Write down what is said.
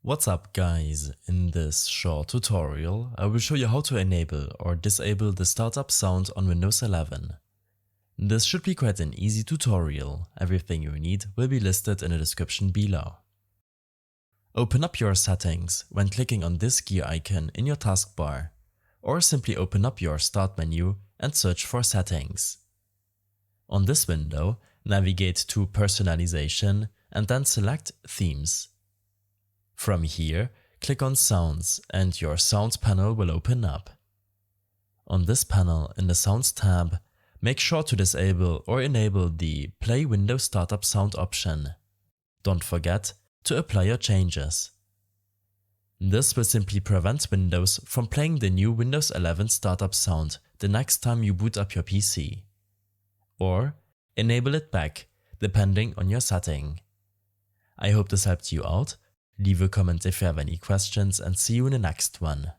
What's up guys, in this short tutorial I will show you how to enable or disable the startup sound on Windows 11. This should be quite an easy tutorial, everything you need will be listed in the description below. Open up your settings when clicking on this gear icon in your taskbar, or simply open up your start menu and search for settings. On this window, navigate to personalization and then select themes. From here, click on Sounds and your Sounds panel will open up. On this panel in the Sounds tab, make sure to disable or enable the Play Windows Startup Sound option. Don't forget to apply your changes. This will simply prevent Windows from playing the new Windows 11 startup sound the next time you boot up your PC. Or enable it back, depending on your setting. I hope this helped you out. Leave a comment if you have any questions and see you in the next one.